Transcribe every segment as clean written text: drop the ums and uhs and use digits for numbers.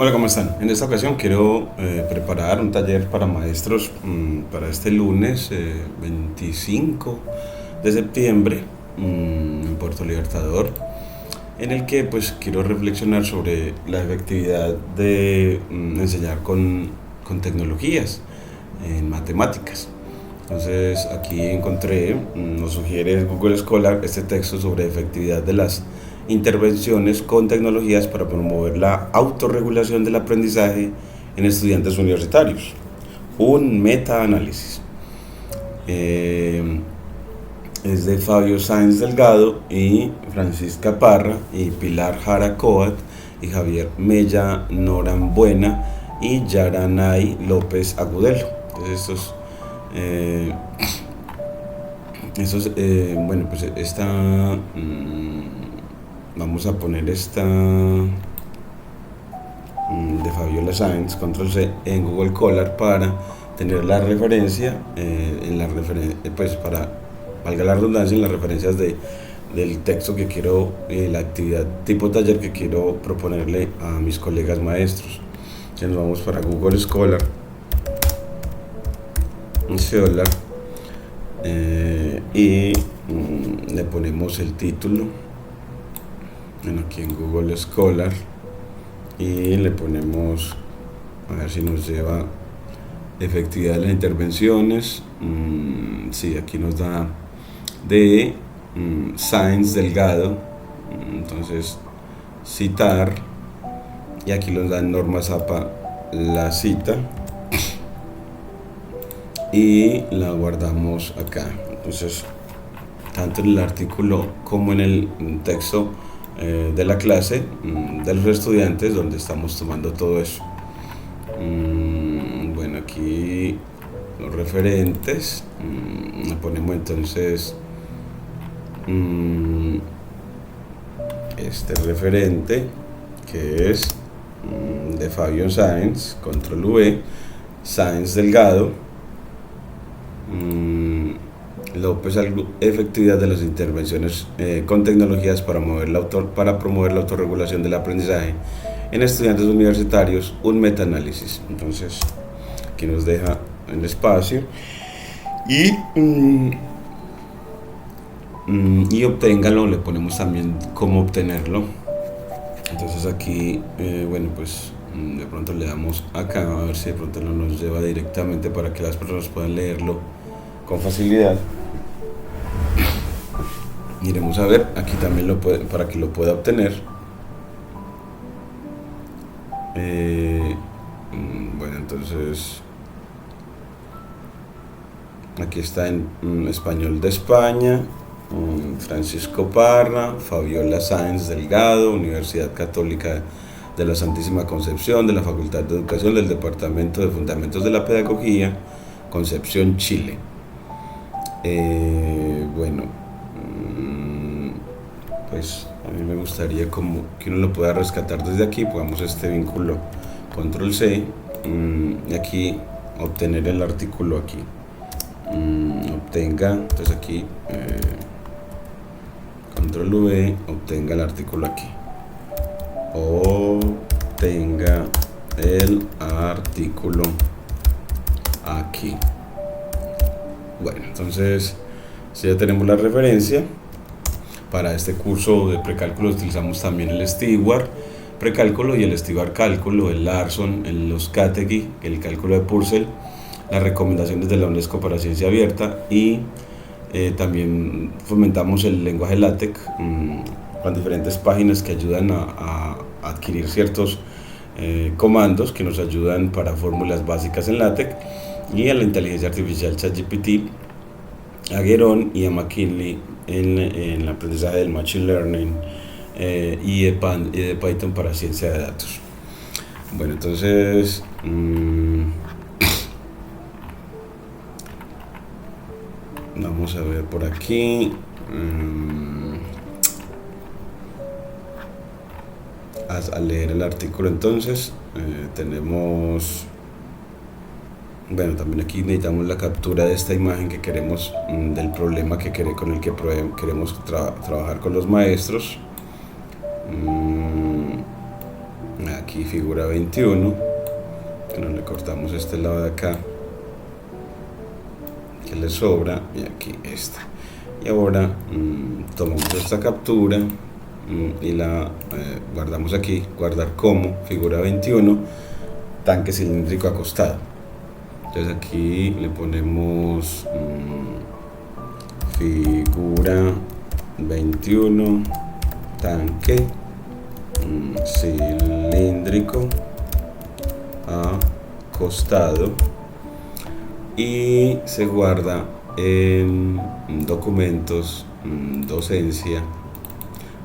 Hola, ¿cómo están? En esta ocasión quiero preparar un taller para maestros para este lunes 25 de septiembre en Puerto Libertador, en el que pues quiero reflexionar sobre la efectividad de enseñar con tecnologías en matemáticas. Entonces aquí encontré, nos sugiere Google Scholar este texto sobre efectividad de las intervenciones con tecnologías para promover la autorregulación del aprendizaje en estudiantes universitarios. Un metaanálisis. Eh, es de Fabio Sáenz Delgado y Francisca Parra y Pilar Jara Coat y Javier Mella Norambuena y Yaranay López Agudelo. Entonces eh, bueno, pues vamos a poner esta de Fabiola Sáenz, control C, en Google Collar para tener la referencia, pues para, valga la redundancia, en las referencias del texto que quiero, la actividad tipo taller que quiero proponerle a mis colegas maestros. Ya nos vamos para Google Scholar, y le ponemos el título, bueno, aquí en Google Scholar, y le ponemos, a ver si nos lleva efectividad de las intervenciones. Sí, aquí nos da de Sáenz Delgado, entonces citar, y aquí nos da en Norma Zapa la cita y la guardamos acá. Entonces, tanto en el artículo como en el texto de la clase de los estudiantes, donde estamos tomando todo eso. Bueno, aquí los referentes, ponemos entonces este referente que es de Fabio Sáenz, control V, Sáenz Delgado, López, efectividad de las intervenciones con tecnologías para promover la autorregulación del aprendizaje en estudiantes universitarios, un metaanálisis. Entonces, aquí nos deja el espacio y obténgalo, le ponemos también cómo obtenerlo. Entonces aquí, bueno, pues de pronto le damos acá, a ver si de pronto no nos lleva directamente para que las personas puedan leerlo con facilidad. Iremos a ver, aquí también para que lo pueda obtener. Bueno, entonces aquí está en español de España, Francisco Parra, Fabiola Sáenz Delgado, Universidad Católica de la Santísima Concepción, de la Facultad de Educación del Departamento de Fundamentos de la Pedagogía, Concepción, Chile. Bueno, pues a mí me gustaría como que uno lo pueda rescatar desde aquí. Pongamos este vínculo control C y aquí obtener el artículo aquí. Obtenga, entonces aquí control V, obtenga el artículo aquí. Obtenga el artículo aquí. Bueno, entonces si ya tenemos la referencia, para este curso de precálculo utilizamos también el Stewart precálculo y el Stewart cálculo, el Larson, los Category, el cálculo de Purcell, las recomendaciones de la UNESCO para ciencia abierta, y también fomentamos el lenguaje LaTeX con diferentes páginas que ayudan a adquirir ciertos comandos que nos ayudan para fórmulas básicas en LaTeX, y a la inteligencia artificial ChatGPT, a Gueron y a McKinley en el aprendizaje del Machine Learning y de Python para ciencia de datos. Bueno, entonces vamos a ver por aquí. A leer el artículo, entonces tenemos, bueno, también aquí necesitamos la captura de esta imagen que queremos, del problema con el que queremos trabajar con los maestros. aquí figura 21, que no le cortamos este lado de acá que le sobra, y aquí esta. Y ahora tomamos esta captura y la guardamos aquí, guardar como figura 21, tanque cilíndrico acostado. Entonces aquí le ponemos figura 21, tanque cilíndrico acostado, y se guarda en documentos, docencia,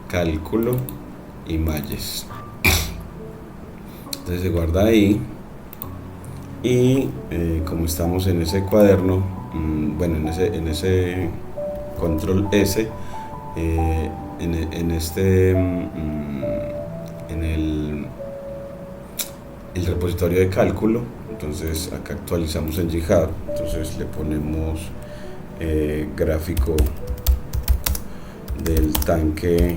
cálculo, imágenes. Entonces se guarda ahí, y como estamos en ese cuaderno, bueno, en ese control S, en el repositorio de cálculo, entonces acá actualizamos en GitHub, entonces le ponemos gráfico del tanque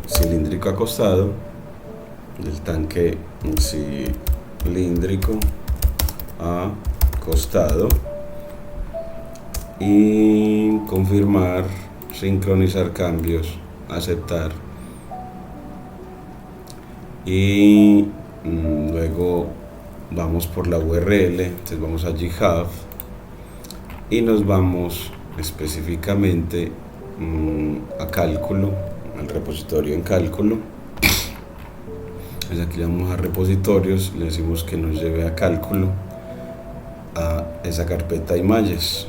cilíndrico acostado, del tanque cilíndrico acostado, y confirmar, sincronizar cambios, aceptar, y luego vamos por la URL. Entonces vamos a GitHub y nos vamos específicamente a cálculo, al repositorio en cálculo. Entonces aquí le vamos a repositorios, le decimos que nos lleve a cálculo, a esa carpeta images,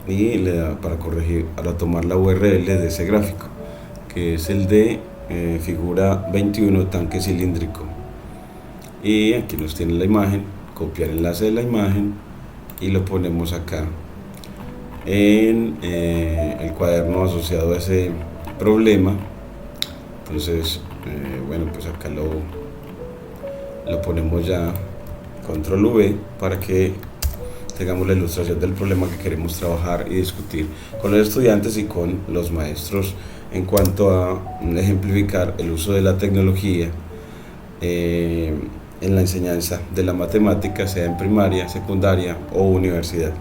y le da para corregir, para tomar la URL de ese gráfico, que es el de figura 21, tanque cilíndrico. Y aquí nos tiene la imagen, copiar enlace de la imagen y lo ponemos acá en el cuaderno asociado a ese problema. Entonces bueno, pues acá lo ponemos ya, control V, para que tengamos la ilustración del problema que queremos trabajar y discutir con los estudiantes y con los maestros en cuanto a ejemplificar el uso de la tecnología en la enseñanza de la matemática, sea en primaria, secundaria o universidad.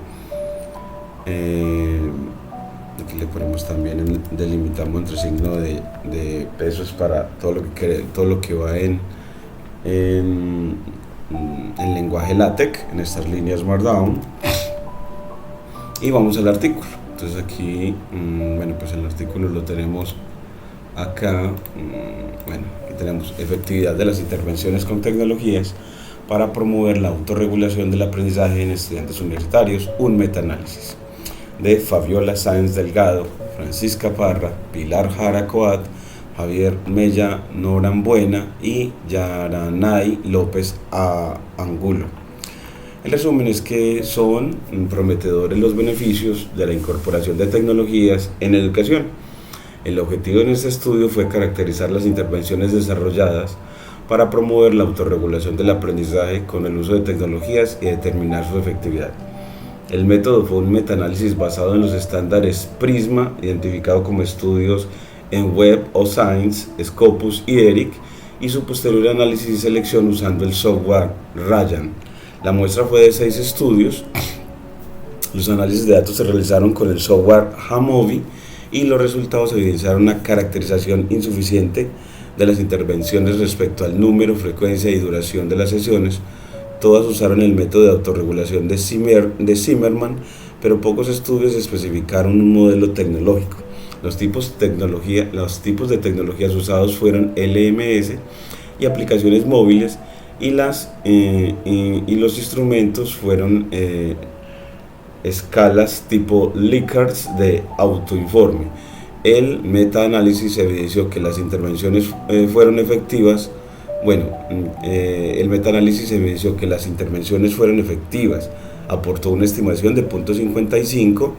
Aquí le ponemos también, delimitamos entre signo de pesos para todo lo que va en lenguaje LaTeX, en estas líneas Markdown. Y vamos al artículo. Entonces aquí, bueno, pues el artículo lo tenemos acá. Bueno, aquí tenemos efectividad de las intervenciones con tecnologías para promover la autorregulación del aprendizaje en estudiantes universitarios, un metaanálisis de Fabiola Sáenz Delgado, Francisca Parra, Pilar Jara Coat, Javier Mella Norambuena y Yaranay López Angulo. El resumen es que son prometedores los beneficios de la incorporación de tecnologías en educación. El objetivo en este estudio fue caracterizar las intervenciones desarrolladas para promover la autorregulación del aprendizaje con el uso de tecnologías y determinar su efectividad. El método fue un metaanálisis basado en los estándares PRISMA, identificado como estudios en Web of Science, Scopus y ERIC, y su posterior análisis y selección usando el software Rayan. La muestra fue de 6 estudios. Los análisis de datos se realizaron con el software Jamovi y los resultados evidenciaron una caracterización insuficiente de las intervenciones respecto al número, frecuencia y duración de las sesiones. Todas usaron el método de autorregulación de Zimmerman, pero pocos estudios especificaron un modelo tecnológico. Los tipos de tecnologías usados fueron LMS y aplicaciones móviles, y los instrumentos fueron escalas tipo Likert de autoinforme. El metaanálisis evidenció que las intervenciones fueron efectivas. El metaanálisis evidenció que las intervenciones fueron efectivas. Aportó una estimación de 0.55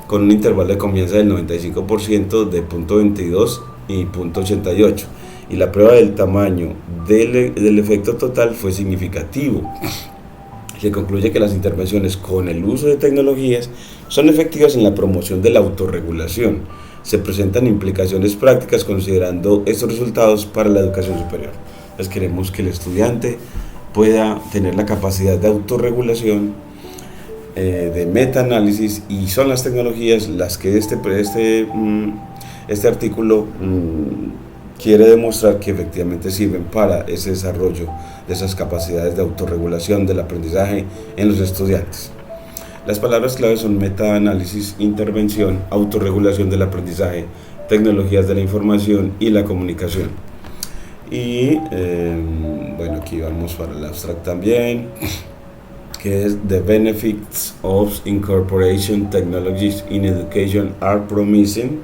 con un intervalo de confianza del 95% de 0.22 y 0.88. Y la prueba del tamaño del efecto total fue significativo. Se concluye que las intervenciones con el uso de tecnologías son efectivas en la promoción de la autorregulación. Se presentan implicaciones prácticas considerando estos resultados para la educación superior. Pues queremos que el estudiante pueda tener la capacidad de autorregulación, de metaanálisis, y son las tecnologías las que este artículo quiere demostrar que efectivamente sirven para ese desarrollo de esas capacidades de autorregulación del aprendizaje en los estudiantes. Las palabras clave son metaanálisis, intervención, autorregulación del aprendizaje, tecnologías de la información y la comunicación. Y bueno, aquí vamos para el abstract también, que es The benefits of incorporation technologies in education are promising.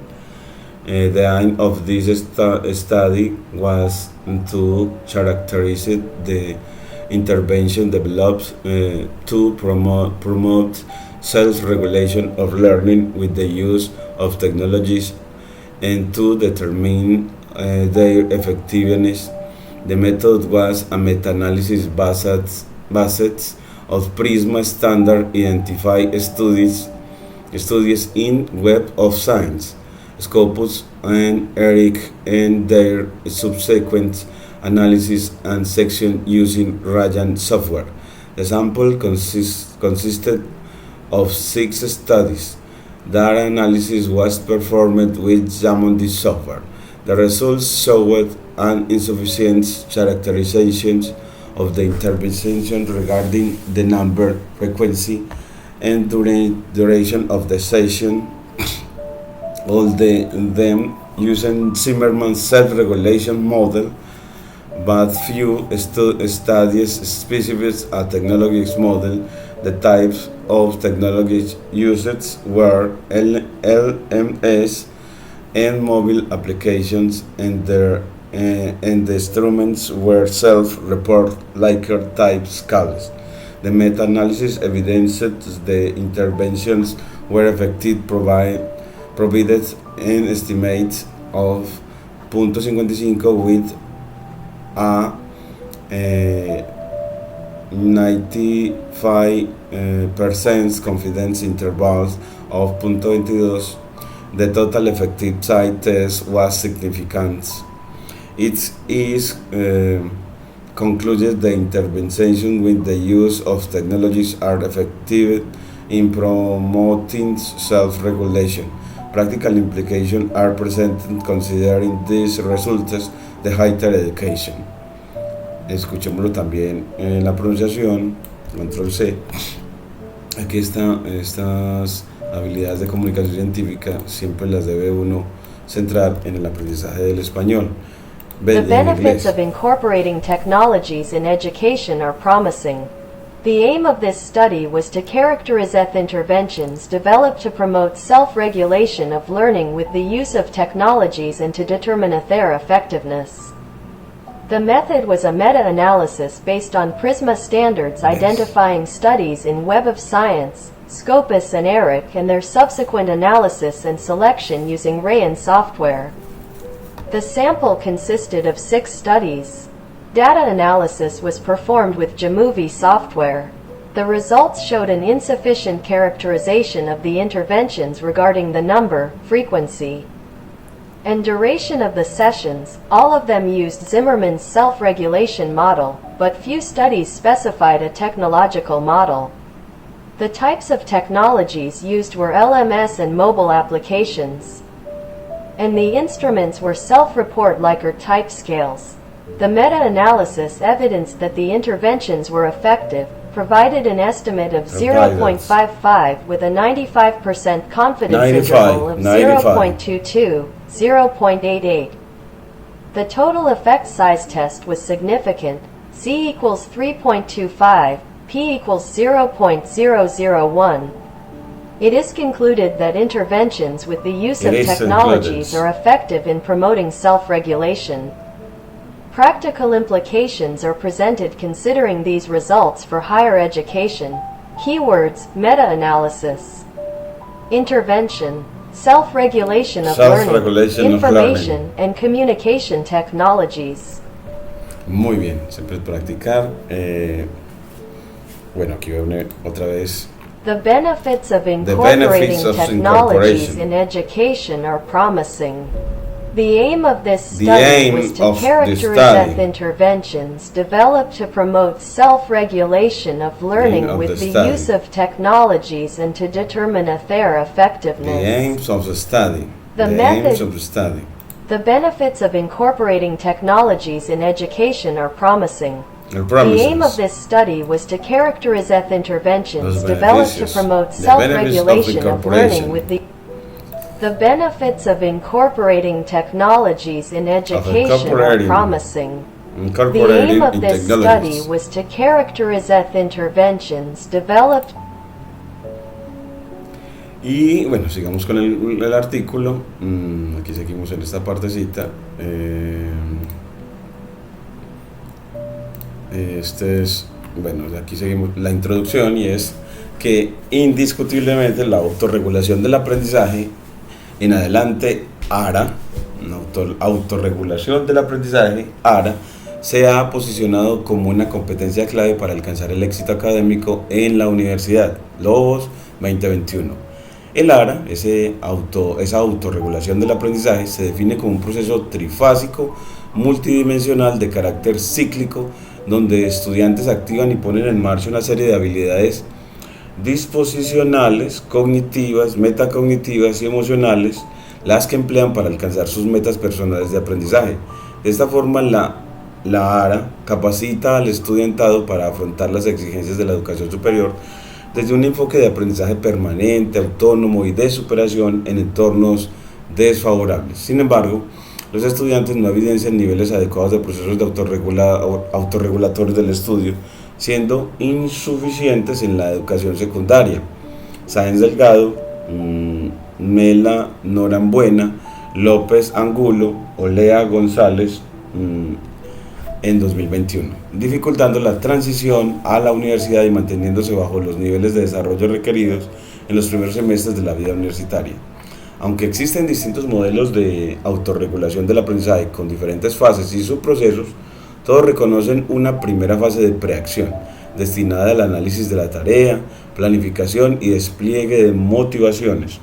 The aim of this study was to characterize the intervention developed to promote self-regulation of learning with the use of technologies and to determine their effectiveness. The method was a meta-analysis based on Prisma standard identified studies in Web of Science, Scopus and ERIC, and their subsequent analysis and section using Rayan software. The sample consisted of 6 studies. Data analysis was performed with Xamondi software. The results showed an insufficient characterization of the intervention regarding the number, frequency, and duration of the session. All them using Zimmerman's self-regulation model, but few studies specific a technologies model. The types of technologies used were LMS and mobile applications, and the instruments were self-report Likert type scales. The meta-analysis evidenced the interventions were effective, provided an estimate of 0.55 with a 95% confidence intervals of 0.22. The total effective site test was significant. It is concluded the intervention with the use of technologies are effective in promoting self-regulation. Practical implications are presented considering these results de higher education. Escuchémoslo también en la pronunciación, control C. Aquí estas habilidades de comunicación científica siempre las debe uno centrar en el aprendizaje del español. The benefits of incorporating technologies in education are promising. The aim of this study was to characterize interventions developed to promote self-regulation of learning with the use of technologies and to determine their effectiveness. The method was a meta-analysis based on Prisma standards identifying studies in Web of Science, Scopus and ERIC, and their subsequent analysis and selection using Rayan software. The sample consisted of 6 studies. Data analysis was performed with Jamovi software. The results showed an insufficient characterization of the interventions regarding the number, frequency, and duration of the sessions. All of them used Zimmerman's self-regulation model, but few studies specified a technological model. The types of technologies used were LMS and mobile applications, and the instruments were self-report Likert type scales. The meta-analysis evidenced that the interventions were effective, provided an estimate of 0.55 with a 95% confidence interval of 0.22, 0.88. The total effect size test was significant, C equals 3.25, P equals 0.001. It is concluded that interventions with the use of technologies are effective in promoting self-regulation. Practical implications are presented considering these results for higher education. Keywords: meta-analysis, intervention, self-regulation of learning, information and communication technologies. Muy bien, siempre practicar. Bueno, aquí voy otra vez. The benefits of incorporating technologies in education are promising. The aim of this The study aim was to of the characterize study. interventions developed to promote self-regulation of learning of with the the study. use of technologies and to determine their The effectiveness. aims of the study. The The method- aims of the study. The benefits of incorporating technologies in education are promising. The The promises. aim of this study was to characterize interventions Los developed to beneficios. promote The self-regulation benefits of of learning incorporation. with the benefits of incorporating technologies in education are incorporating promising. The Incorporated aim of in this technologies. study was to characterize interventions developed Y bueno, sigamos con el artículo. Aquí seguimos en esta partecita. Este es, bueno, aquí seguimos la introducción y es que indiscutiblemente la autorregulación del aprendizaje en adelante ARA, autorregulación del aprendizaje ARA, se ha posicionado como una competencia clave para alcanzar el éxito académico en la universidad. Lobos 2021. El ARA, esa autorregulación del aprendizaje, se define como un proceso trifásico, multidimensional, de carácter cíclico, donde estudiantes activan y ponen en marcha una serie de habilidades disposicionales, cognitivas, metacognitivas y emocionales, las que emplean para alcanzar sus metas personales de aprendizaje. De esta forma, la ARA capacita al estudiantado para afrontar las exigencias de la educación superior desde un enfoque de aprendizaje permanente, autónomo y de superación en entornos desfavorables. Sin embargo, los estudiantes no evidencian niveles adecuados de procesos de autorregulatorios del estudio, siendo insuficientes en la educación secundaria. Sáenz Delgado, Mela Norambuena, López Angulo, Olea González, en 2021, dificultando la transición a la universidad y manteniéndose bajo los niveles de desarrollo requeridos en los primeros semestres de la vida universitaria. Aunque existen distintos modelos de autorregulación del aprendizaje con diferentes fases y subprocesos, todos reconocen una primera fase de preacción, destinada al análisis de la tarea, planificación y despliegue de motivaciones.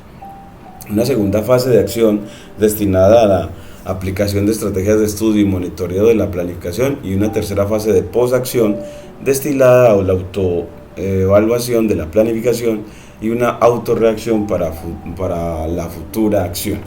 Una segunda fase de acción destinada a la aplicación de estrategias de estudio y monitoreo de la planificación, y una tercera fase de posacción destinada a la autoevaluación de la planificación y una autorreacción para la futura acción.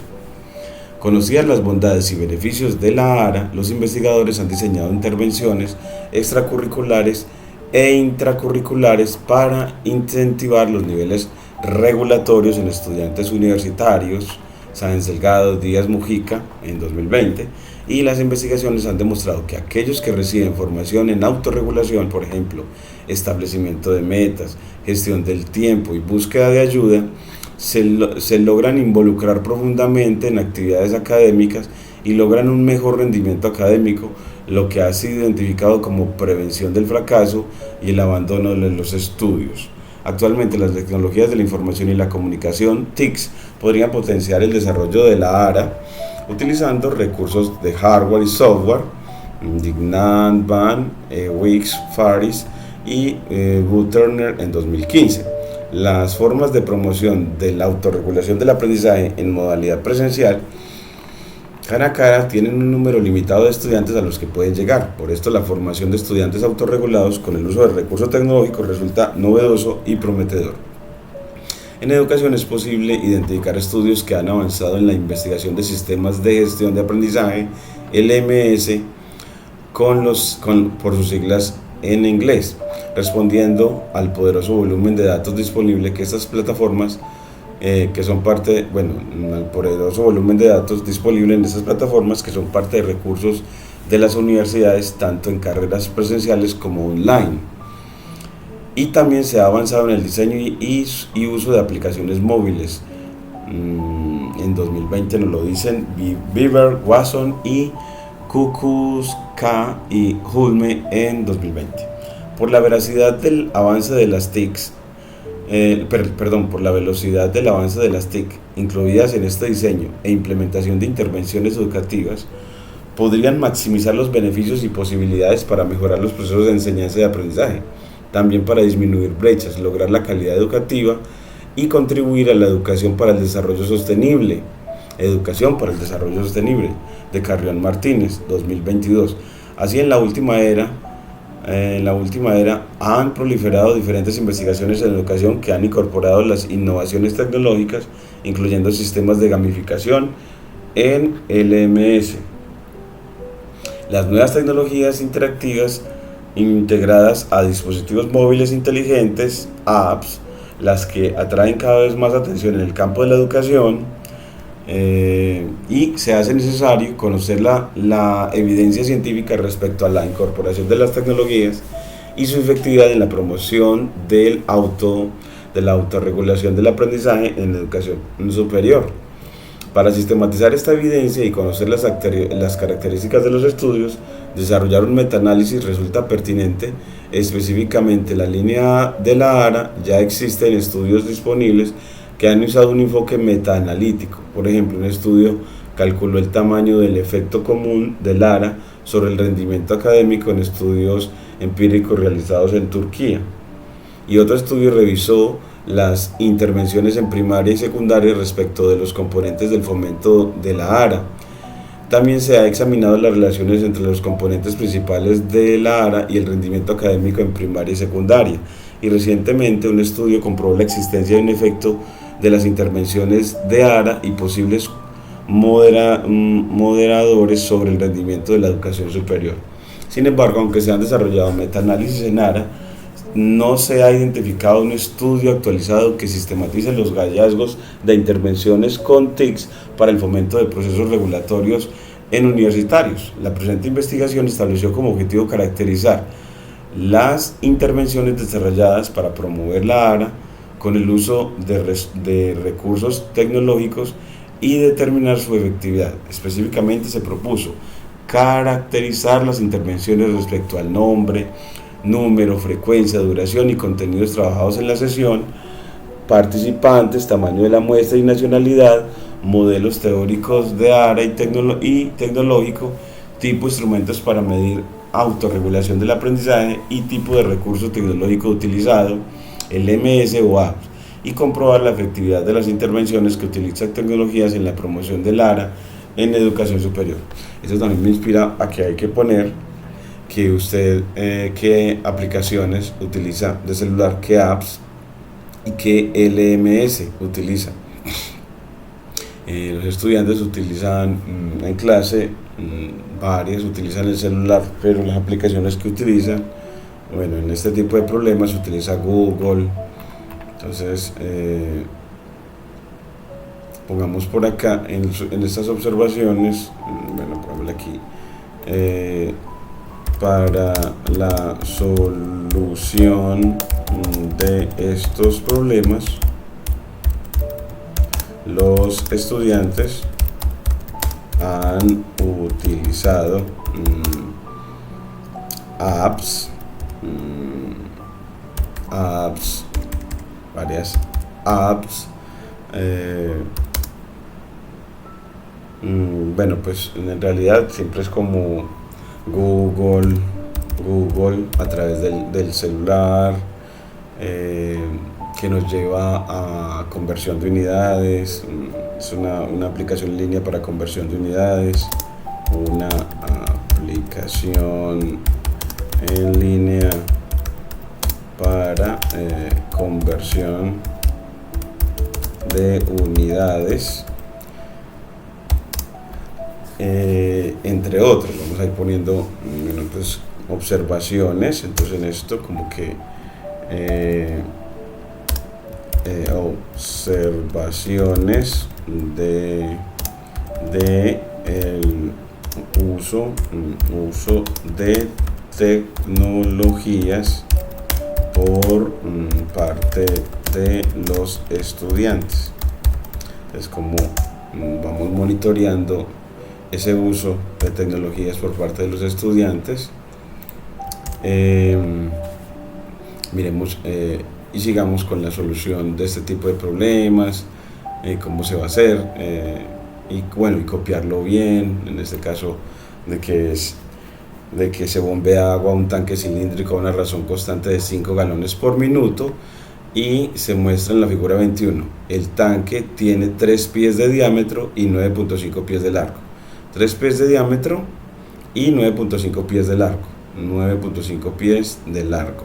Conocidas las bondades y beneficios de la ARA, los investigadores han diseñado intervenciones extracurriculares e intracurriculares para incentivar los niveles regulatorios en estudiantes universitarios. Sáenz Delgado, Díaz Mujica, en 2020, y las investigaciones han demostrado que aquellos que reciben formación en autorregulación, por ejemplo, establecimiento de metas, gestión del tiempo y búsqueda de ayuda, se logran involucrar profundamente en actividades académicas y logran un mejor rendimiento académico, lo que ha sido identificado como prevención del fracaso y el abandono de los estudios. Actualmente, las tecnologías de la información y la comunicación, TICs, podrían potenciar el desarrollo de la ARA utilizando recursos de hardware y software, Dignand Van, Wicks, Faris y Turner en 2015. Las formas de promoción de la autorregulación del aprendizaje en modalidad presencial cara a cara tienen un número limitado de estudiantes a los que pueden llegar. Por esto, la formación de estudiantes autorregulados con el uso de recursos tecnológicos resulta novedoso y prometedor. En educación es posible identificar estudios que han avanzado en la investigación de sistemas de gestión de aprendizaje, LMS, por sus siglas en inglés, respondiendo al poderoso volumen de datos disponible que estas plataformas que son parte, al poderoso volumen de datos disponible en estas plataformas que son parte de recursos de las universidades, tanto en carreras presenciales como online. Y también se ha avanzado en el diseño y uso de aplicaciones móviles. En 2020 nos lo dicen Beaver, Watson y Kukuska y Hulme en 2020. Por la veracidad del avance de las TICs, por la velocidad del avance de las TIC incluidas en este diseño e implementación de intervenciones educativas, podrían maximizar los beneficios y posibilidades para mejorar los procesos de enseñanza y aprendizaje, también para disminuir brechas, lograr la calidad educativa y contribuir a la educación para el desarrollo sostenible. Educación para el Desarrollo Sostenible, de Carrión Martínez, 2022. Así en la última era han proliferado diferentes investigaciones en educación que han incorporado las innovaciones tecnológicas, incluyendo sistemas de gamificación en LMS. Las nuevas tecnologías interactivas integradas a dispositivos móviles inteligentes, apps, las que atraen cada vez más atención en el campo de la educación, y se hace necesario conocer la evidencia científica respecto a la incorporación de las tecnologías y su efectividad en la promoción de la autorregulación del aprendizaje en la educación superior. Para sistematizar esta evidencia y conocer las características de los estudios, desarrollar un metaanálisis resulta pertinente. Específicamente, la línea de la ARA ya existen estudios disponibles que han usado un enfoque metaanalítico. Por ejemplo, un estudio calculó el tamaño del efecto común del ARA sobre el rendimiento académico en estudios empíricos realizados en Turquía. Y otro estudio revisó las intervenciones en primaria y secundaria respecto de los componentes del fomento de la ARA. También se ha examinado las relaciones entre los componentes principales de la ARA y el rendimiento académico en primaria y secundaria. Y recientemente un estudio comprobó la existencia de un efecto de las intervenciones de ARA y posibles moderadores sobre el rendimiento de la educación superior. Sin embargo, aunque se han desarrollado metaanálisis en ARA, no se ha identificado un estudio actualizado que sistematice los hallazgos de intervenciones con TICs para el fomento de procesos regulatorios en universitarios. La presente investigación estableció como objetivo caracterizar las intervenciones desarrolladas para promover la ARA con el uso de recursos tecnológicos y determinar su efectividad. Específicamente se propuso caracterizar las intervenciones respecto al nombre, número, frecuencia, duración y contenidos trabajados en la sesión, participantes, tamaño de la muestra y nacionalidad, modelos teóricos de ARA y tecnológico, tipo de instrumentos para medir autorregulación del aprendizaje y tipo de recurso tecnológico utilizado, LMS o apps, y comprobar la efectividad de las intervenciones que utilizan tecnologías en la promoción del ARA en educación superior. Esto también me inspira a que hay que poner que usted qué aplicaciones utiliza de celular, qué apps y qué LMS utiliza. Los estudiantes utilizan en clase varias, utilizan el celular, pero las aplicaciones que utilizan, bueno, en este tipo de problemas se utiliza Google. Entonces, pongamos por acá en estas observaciones, bueno, pongámosle aquí, para la solución de estos problemas, los estudiantes han utilizado varias apps. Bueno, pues en realidad siempre es como Google a través del celular, que nos lleva a conversión de unidades. Es una aplicación en línea para conversión de unidades, una aplicación en línea para conversión de unidades, entre otros. Vamos a ir poniendo pues, observaciones. Entonces en esto como que observaciones de el uso de tecnologías por parte de los estudiantes. Es como vamos monitoreando ese uso de tecnologías por parte de los estudiantes. Miremos y sigamos con la solución de este tipo de problemas, cómo se va a hacer, y bueno, y copiarlo bien. En este caso de que se bombea agua a un tanque cilíndrico a una razón constante de 5 galones por minuto, y se muestra en la figura 21. El tanque tiene 3 pies de diámetro y 9.5 pies de largo. 3 pies de diámetro y 9.5 pies de largo. 9.5 pies de largo.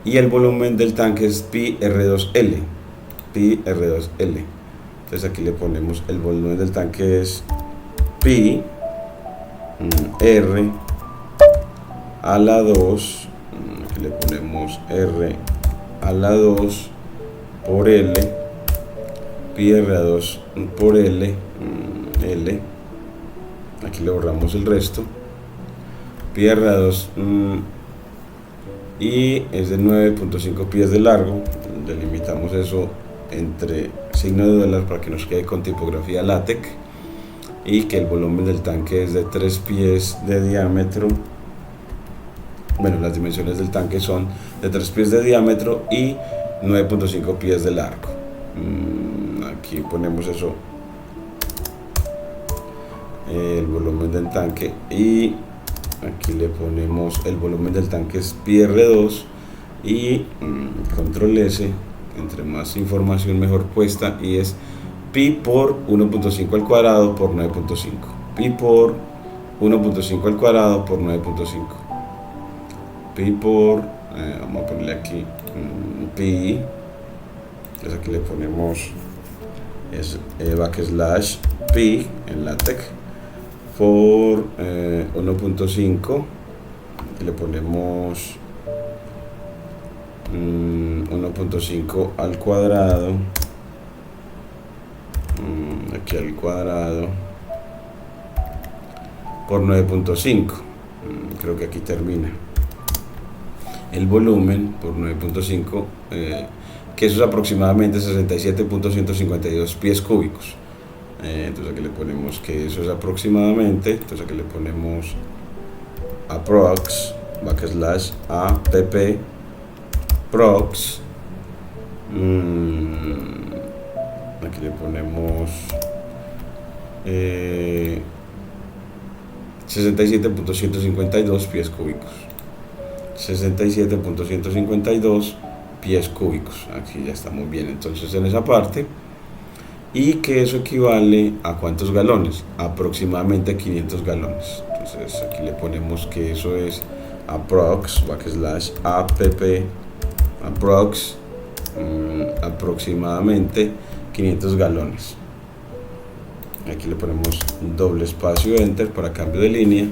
Y el volumen del tanque es pi R2L. Pi R2L. Entonces aquí le ponemos el volumen del tanque es pi R a la 2. Aquí le ponemos R a la 2 por L, pi R a 2 por L, L, aquí le borramos el resto, pi R a 2 y es de 9.5 pies de largo. Delimitamos eso entre signo de dólar para que nos quede con tipografía LaTeX, y que el volumen del tanque es de 3 pies de diámetro. Bueno, las dimensiones del tanque son de 3 pies de diámetro y 9.5 pies de largo. Aquí ponemos eso, el volumen del tanque, y aquí le ponemos el volumen del tanque es pi R2 y control S, entre más información mejor puesta, y es pi por 1.5 al cuadrado por 9.5. Pi por 1.5 al cuadrado por 9.5. Pi por, vamos a ponerle aquí pi, entonces aquí le ponemos backslash pi en LaTeX por 1.5, aquí le ponemos 1.5 al cuadrado, aquí al cuadrado por 9.5, creo que aquí termina. El volumen por 9.5, que eso es aproximadamente 67.152 pies cúbicos. Entonces aquí le ponemos que eso es aproximadamente, entonces aquí le ponemos approx backslash app prox, aquí le ponemos 67.152 pies cúbicos. 67.152 pies cúbicos. Aquí ya estamos bien entonces en esa parte. Y que eso equivale a ¿cuántos galones? Aproximadamente 500 galones. Entonces aquí le ponemos que eso es approx backslash app approx, aproximadamente 500 galones. Aquí le ponemos doble espacio enter para cambio de línea,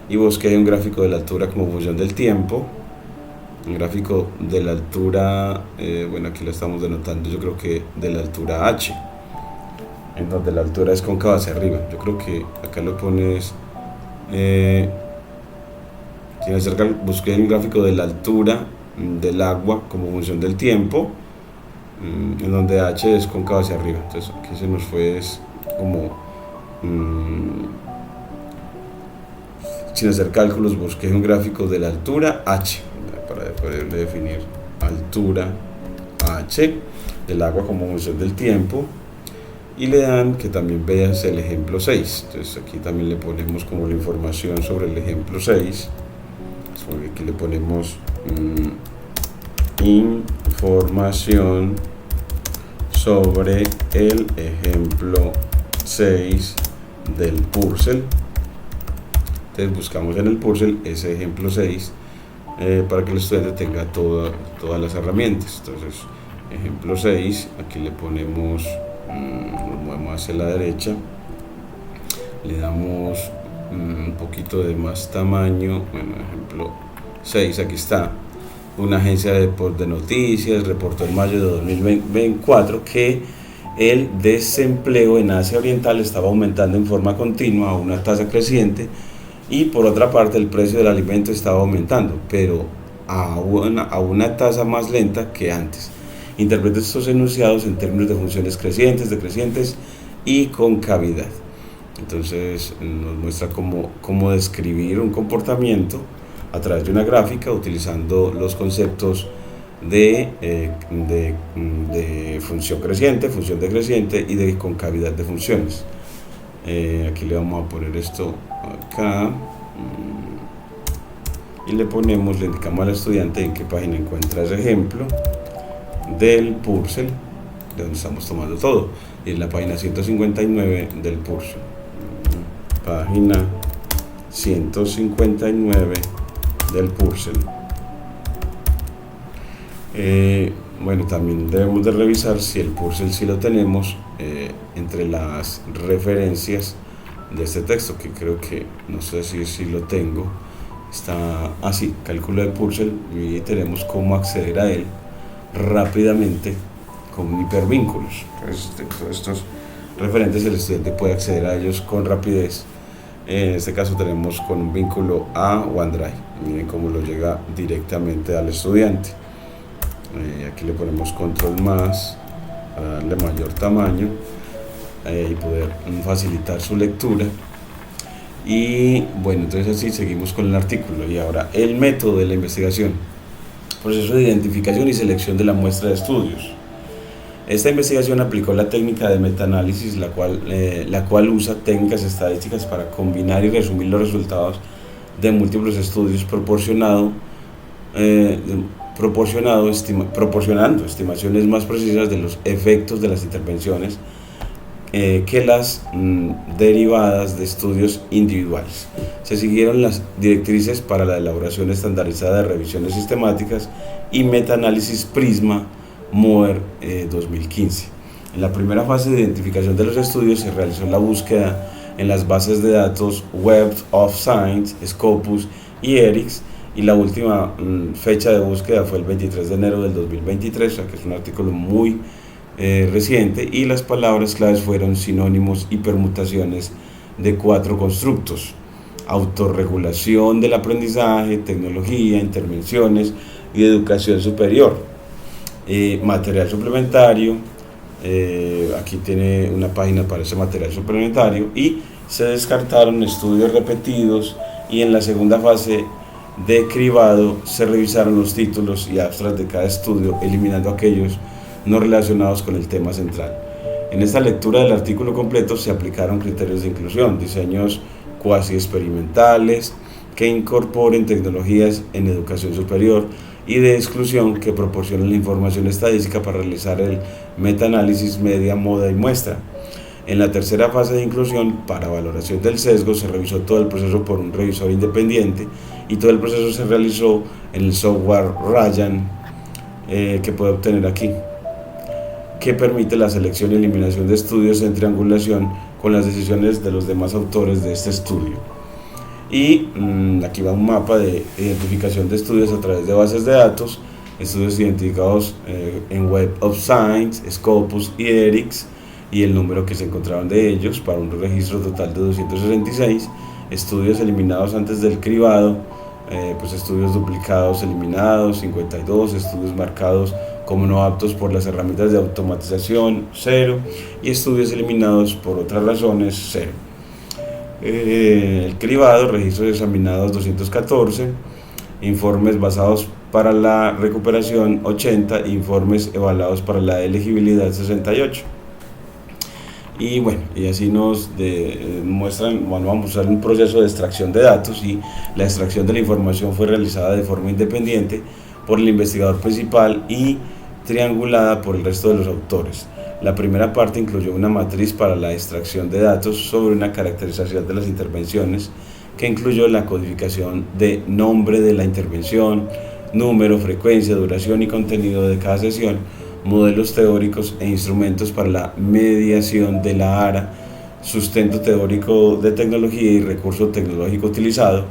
y busqué un gráfico de la altura como función del tiempo. Un gráfico de la altura, bueno, aquí lo estamos denotando, yo creo que de la altura h, en donde la altura es cóncava hacia arriba. Yo creo que acá lo pones, busqué un gráfico de la altura del agua como función del tiempo, en donde h es cóncava hacia arriba. Entonces aquí se nos fue como sin hacer cálculos, busqué un gráfico de la altura h para poder definir altura h del agua como función del tiempo, y le dan que también veas el ejemplo 6. Entonces aquí también le ponemos como la información sobre el ejemplo 6. Aquí le ponemos información sobre el ejemplo 6 del Purcell. Entonces buscamos en el Purcell ese ejemplo 6 para que el estudiante tenga todas las herramientas. Entonces ejemplo 6, aquí le ponemos, lo movemos hacia la derecha, le damos un poquito de más tamaño. Bueno, ejemplo 6, aquí está. Una agencia de noticias reportó en mayo de 2024 que el desempleo en Asia Oriental estaba aumentando en forma continua a una tasa creciente, y por otra parte el precio del alimento estaba aumentando, pero a una tasa más lenta que antes. Interpreta estos enunciados en términos de funciones crecientes, decrecientes y concavidad. Entonces nos muestra cómo describir un comportamiento a través de una gráfica utilizando los conceptos de función creciente, función decreciente y de concavidad de funciones. Aquí le vamos a poner esto acá, y le indicamos al estudiante en qué página encuentra ese ejemplo. del Purcell, de donde estamos tomando todo, y en la página 159 del Purcell. Página 159 del Purcell. Bueno, también debemos de revisar si el Purcell sí lo tenemos entre las referencias de este texto, que creo que, no sé si lo tengo, está así, cálculo de Purcell, y tenemos cómo acceder a él rápidamente con hipervínculos. Entonces, todos estos referentes el estudiante puede acceder a ellos con rapidez. En este caso tenemos con un vínculo a OneDrive. Miren cómo lo llega directamente al estudiante. Aquí le ponemos control más para darle mayor tamaño y poder facilitar su lectura. Y bueno, entonces así seguimos con el artículo. Y ahora el método de la investigación: proceso de identificación y selección de la muestra de estudios. Esta investigación aplicó la técnica de metaanálisis, la cual usa técnicas estadísticas para combinar y resumir los resultados de múltiples estudios proporcionando estimaciones más precisas de los efectos de las intervenciones que las derivadas de estudios individuales. Se siguieron las directrices para la elaboración estandarizada de revisiones sistemáticas y metaanálisis Prisma Moer 2015. En la primera fase de identificación de los estudios se realizó la búsqueda en las bases de datos Web of Science, Scopus y ERICS, y la última fecha de búsqueda fue el 23 de enero del 2023, o sea que es un artículo muy reciente, y las palabras claves fueron sinónimos y permutaciones de 4 constructos: autorregulación del aprendizaje, tecnología, intervenciones y educación superior. Material suplementario, aquí tiene una página para ese material suplementario, y se descartaron estudios repetidos, y en la segunda fase de cribado se revisaron los títulos y abstracts de cada estudio, eliminando aquellos no relacionados con el tema central. En esta lectura del artículo completo se aplicaron criterios de inclusión, diseños cuasi experimentales que incorporen tecnologías en educación superior, y de exclusión que proporcionen la información estadística para realizar el metaanálisis media, moda y muestra. En la tercera fase de inclusión, para valoración del sesgo, se revisó todo el proceso por un revisor independiente, y todo el proceso se realizó en el software Ryan, que puede obtener aquí, que permite la selección y eliminación de estudios en triangulación con las decisiones de los demás autores de este estudio. Y aquí va un mapa de identificación de estudios a través de bases de datos, estudios identificados en Web of Science, Scopus y ERICS, y el número que se encontraban de ellos, para un registro total de 266, estudios eliminados antes del cribado, pues estudios duplicados eliminados, 52, estudios marcados como no aptos por las herramientas de automatización, 0, y estudios eliminados por otras razones, 0. El cribado, registros examinados 214, informes basados para la recuperación 80, informes evaluados para la elegibilidad 68. Y bueno, y así nos muestran, bueno, vamos a usar un proceso de extracción de datos, y la extracción de la información fue realizada de forma independiente por el investigador principal y triangulada por el resto de los autores. La primera parte incluyó una matriz para la extracción de datos sobre una caracterización de las intervenciones, que incluyó la codificación de nombre de la intervención, número, frecuencia, duración y contenido de cada sesión, modelos teóricos e instrumentos para la mediación de la ARA, sustento teórico de tecnología y recurso tecnológico utilizado.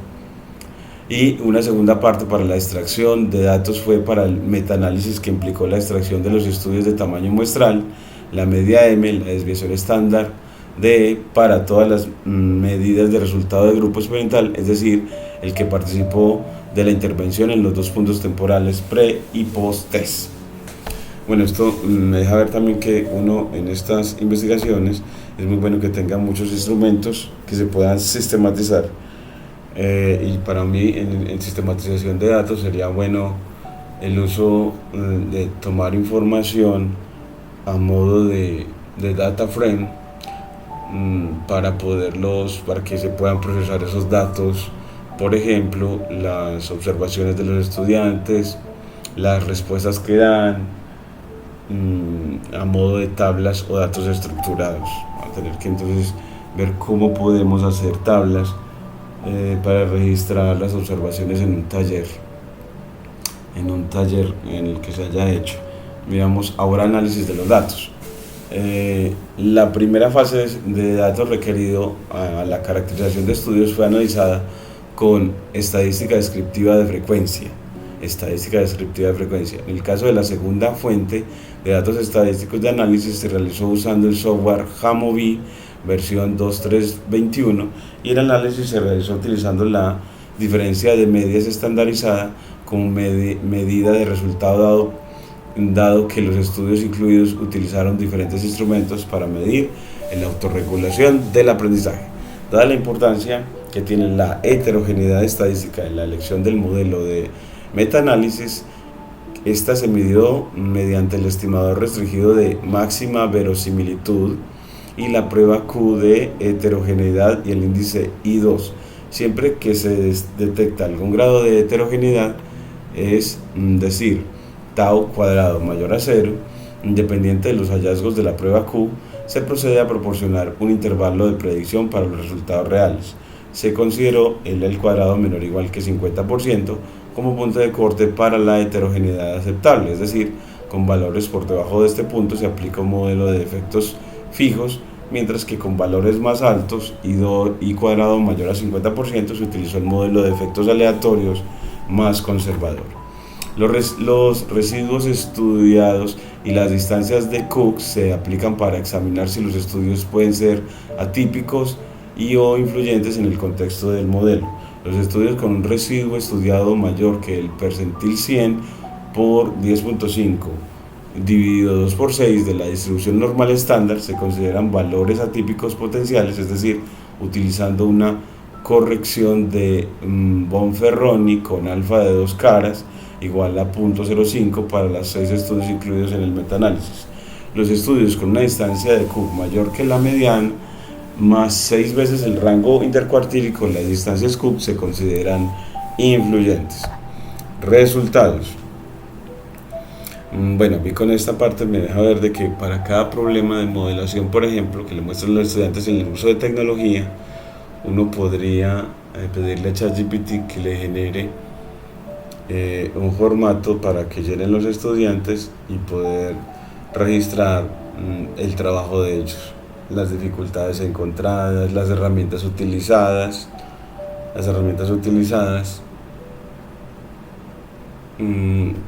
Y una segunda parte para la extracción de datos fue para el metaanálisis, que implicó la extracción de los estudios de tamaño muestral, la media M, la desviación estándar de para todas las medidas de resultado de grupo experimental, es decir, el que participó de la intervención en los 2 puntos temporales pre y post test. Bueno, esto me deja ver también que uno en estas investigaciones es muy bueno que tenga muchos instrumentos que se puedan sistematizar, y para mí en sistematización de datos sería bueno el uso de tomar información a modo de data frame, para que se puedan procesar esos datos. Por ejemplo, las observaciones de los estudiantes, las respuestas que dan, a modo de tablas o datos estructurados. Vamos a tener que entonces ver cómo podemos hacer tablas para registrar las observaciones en un taller en el que se haya hecho. Miramos ahora análisis de los datos. La primera fase de datos requerido a la caracterización de estudios fue analizada con estadística descriptiva de frecuencia. En el caso de la segunda fuente de datos estadísticos de análisis se realizó usando el software Jamovi versión 2.3.21 y el análisis se realizó utilizando la diferencia de medias estandarizada como medida de resultado dado que los estudios incluidos utilizaron diferentes instrumentos para medir la autorregulación del aprendizaje. Dada la importancia que tiene la heterogeneidad estadística en la elección del modelo de metaanálisis, esta se midió mediante el estimador restringido de máxima verosimilitud y la prueba Q de heterogeneidad y el índice I2. Siempre que se detecta algún grado de heterogeneidad, es decir, tau cuadrado mayor a 0, independiente de los hallazgos de la prueba Q, se procede a proporcionar un intervalo de predicción para los resultados reales. Se consideró el L cuadrado menor o igual que 50% como punto de corte para la heterogeneidad aceptable, es decir, con valores por debajo de este punto se aplica un modelo de efectos fijos, mientras que con valores más altos, I cuadrado mayor a 50%, se utilizó el modelo de efectos aleatorios más conservador. Los residuos estudiados y las distancias de Cook se aplican para examinar si los estudios pueden ser atípicos y o influyentes en el contexto del modelo. Los estudios con un residuo estudiado mayor que el percentil 100 por 10.5 dividido 2 por 6 de la distribución normal estándar se consideran valores atípicos potenciales, es decir, utilizando una corrección de Bonferroni con alfa de 2 caras igual a 0.05 para los 6 estudios incluidos en el metaanálisis. Los estudios con una distancia de Cook mayor que la mediana más 6 veces el rango intercuartílico, las distancias Cook se consideran influyentes. Resultados. Bueno, aquí con esta parte me deja ver de que para cada problema de modelación, por ejemplo, que le muestran los estudiantes en el uso de tecnología, uno podría pedirle a ChatGPT que le genere un formato para que llenen los estudiantes y poder registrar el trabajo de ellos, las dificultades encontradas, las herramientas utilizadas,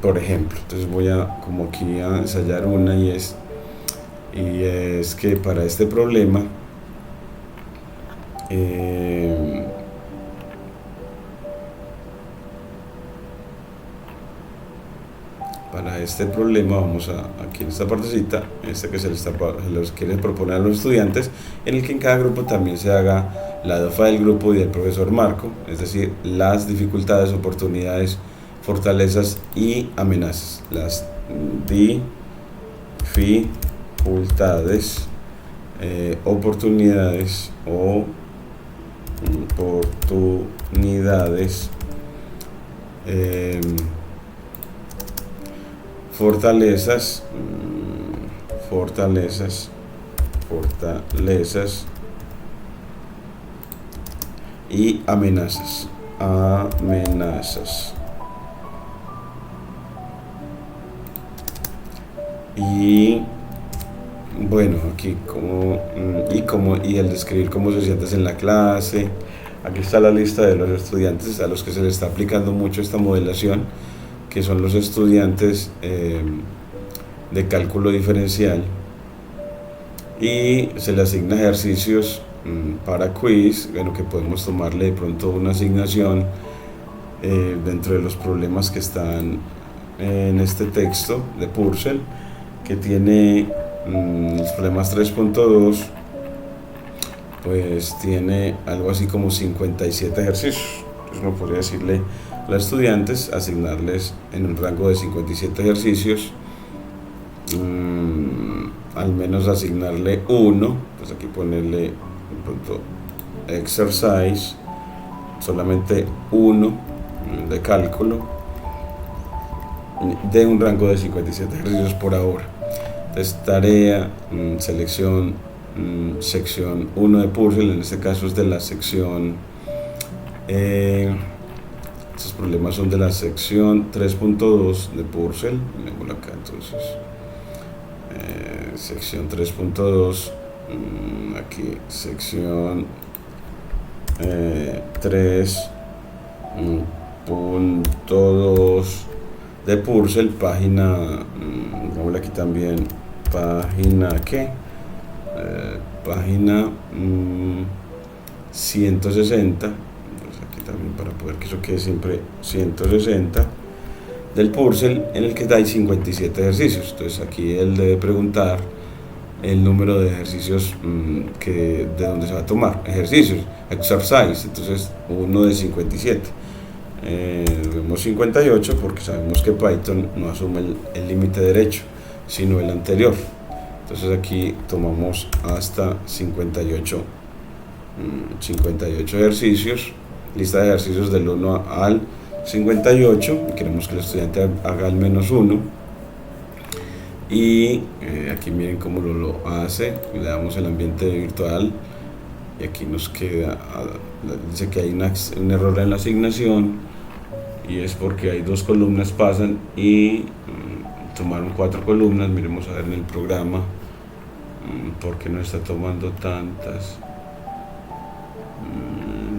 por ejemplo. Entonces voy a como aquí a ensayar una y es que para este problema vamos a aquí en esta partecita, que se les quiere proponer a los estudiantes, en el que en cada grupo también se haga la DOFA del grupo y del profesor Marco, es decir, las dificultades, oportunidades, fortalezas y amenazas. Las dificultades, oportunidades, fortalezas y amenazas. Y bueno, aquí y el describir cómo se sientes en la clase. Aquí está la lista de los estudiantes a los que se les está aplicando mucho esta modelación, que son los estudiantes de cálculo diferencial, y se le asigna ejercicios para quiz, bueno, que podemos tomarle de pronto una asignación dentro de los problemas que están en este texto de Purcell, que tiene los problemas 3.2, pues tiene algo así como 57 ejercicios. Entonces uno podría decirle a los estudiantes, asignarles en un rango de 57 ejercicios, al menos asignarle uno, pues aquí ponerle de pronto exercise, solamente uno de cálculo, de un rango de 57 ejercicios por ahora. Entonces tarea, selección, sección 1 de Purcell, en este caso es de la sección, estos problemas son de la sección 3.2 de Purcell, veámoslo acá entonces, sección 3.2, aquí sección 3.2 de Purcell, página, veámoslo aquí también, página página 160, pues aquí también para poder que eso quede siempre 160 del Purcell, en el que hay 57 ejercicios. Entonces aquí él debe preguntar el número de ejercicios de donde se va a tomar, ejercicios, exercise, entonces uno de 57. Vemos 58 porque sabemos que Python no asume el límite derecho, sino el anterior. Entonces aquí tomamos hasta 58 ejercicios, lista de ejercicios del 1 al 58. Queremos que el estudiante haga al menos uno. Y aquí miren cómo lo hace. Le damos el ambiente virtual y aquí nos queda, dice que hay un error en la asignación, y es porque hay 2 columnas pasan y tomaron 4 columnas. Miremos a ver en el programa porque no está tomando tantas.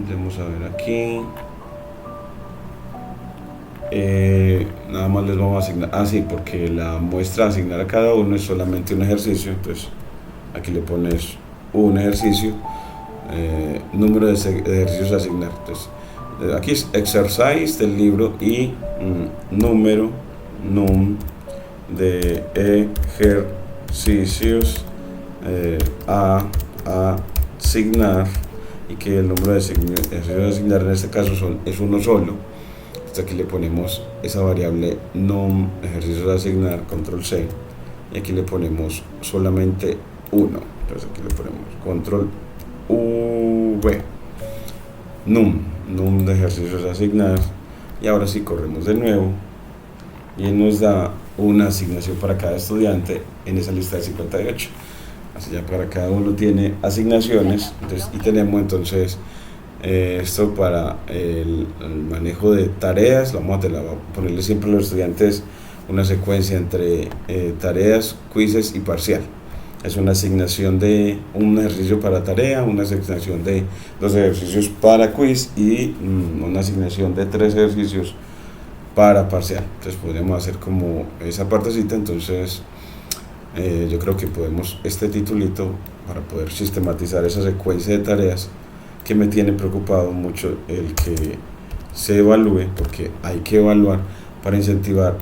Vamos a ver aquí. Nada más les vamos a asignar, sí, porque la muestra a asignar a cada uno es solamente un ejercicio. Entonces aquí le pones un ejercicio, número de ejercicios a asignar. Entonces aquí es exercise del libro y número num de ejercicios a asignar, y que el número de ejercicios a asignar en este caso es uno solo. Entonces aquí le ponemos esa variable num ejercicios a asignar, control C, y aquí le ponemos solamente uno. Entonces aquí le ponemos control V, num de ejercicios a asignar, y ahora sí corremos de nuevo y él nos da una asignación para cada estudiante en esa lista de 58. Así ya para cada uno tiene asignaciones. Entonces, y tenemos entonces esto para el manejo de tareas. Vamos a ponerle siempre a los estudiantes una secuencia entre tareas, quizzes y parcial. Es una asignación de un ejercicio para tarea, una asignación de 2 ejercicios para quiz y una asignación de 3 ejercicios para parcial. Entonces podríamos hacer como esa partecita. Entonces yo creo que podemos, este titulito, para poder sistematizar esa secuencia de tareas que me tiene preocupado mucho el que se evalúe, porque hay que evaluar para incentivar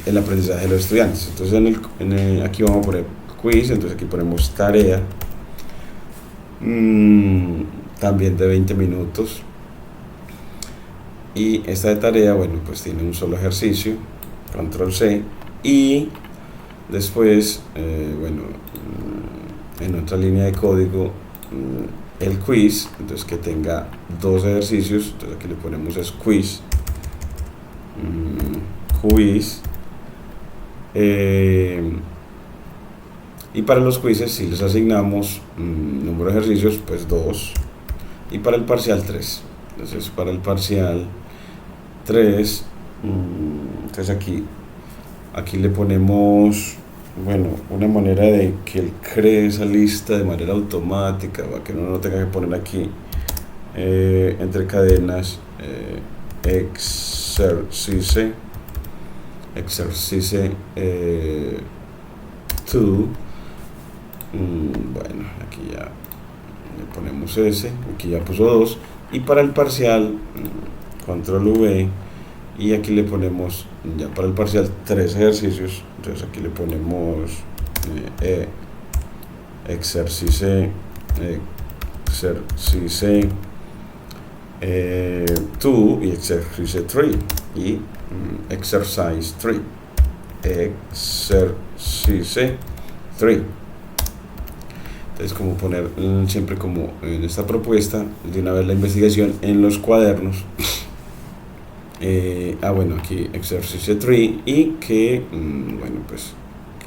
el aprendizaje de los estudiantes. Entonces aquí vamos a poner quiz, entonces aquí ponemos tarea, también de 20 minutos, y esta de tarea, bueno, pues tiene un solo ejercicio, control C, y después bueno, en otra línea de código el quiz, entonces que tenga 2 ejercicios. Entonces aquí le ponemos es quiz, y para los quizzes si les asignamos número de ejercicios, pues 2, y para el parcial 3. Entonces para el parcial 3, entonces aquí le ponemos, bueno, una manera de que él cree esa lista de manera automática, para que uno no tenga que poner aquí entre cadenas exercise 2. Bueno, aquí ya le ponemos ese, aquí ya puso 2, y para el parcial control V, y aquí le ponemos ya para el parcial 3 ejercicios. Entonces aquí le ponemos exercise 2 y exercise 3 y exercise 3, exercise 3. Entonces, como poner siempre como en esta propuesta de una vez la investigación en los cuadernos, Bueno, aquí Exercise 3 y que, bueno, pues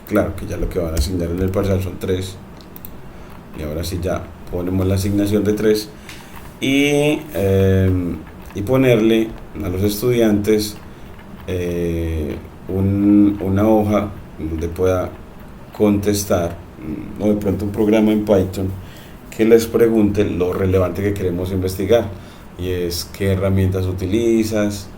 claro que ya lo que van a asignar en el parcial son 3 y ahora sí ya ponemos la asignación de 3 y ponerle a los estudiantes una hoja donde pueda contestar o de pronto un programa en Python que les pregunte lo relevante que queremos investigar, y es qué herramientas utilizas,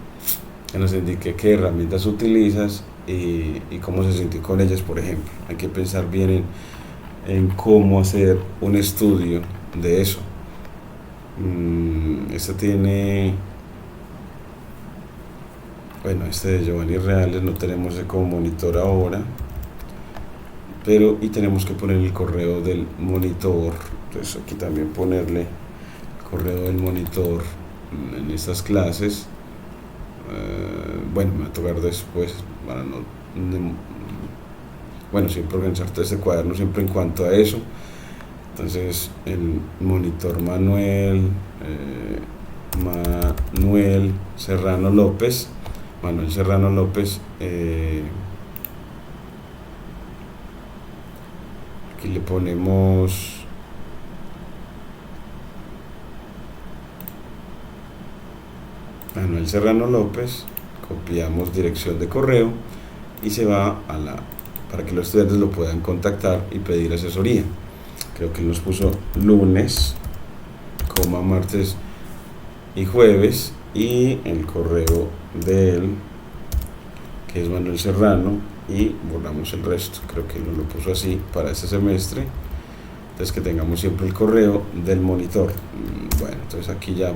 que nos indique qué herramientas utilizas y cómo se siente con ellas. Por ejemplo, hay que pensar bien en cómo hacer un estudio de eso. Este tiene, bueno, este de Giovanni Reales no tenemos como monitor ahora, pero y tenemos que poner el correo del monitor. Entonces aquí también ponerle el correo del monitor en estas clases. Bueno, me va a tocar después para no, bueno, siempre organizar todo este cuaderno siempre en cuanto a eso. Entonces el monitor Manuel Serrano López, aquí le ponemos Manuel Serrano López, copiamos dirección de correo y se va para que los estudiantes lo puedan contactar y pedir asesoría. Creo que nos puso lunes, martes y jueves, y el correo de él, que es Manuel Serrano, y borramos el resto. Creo que lo puso así para este semestre. Entonces que tengamos siempre el correo del monitor. Bueno, entonces aquí ya.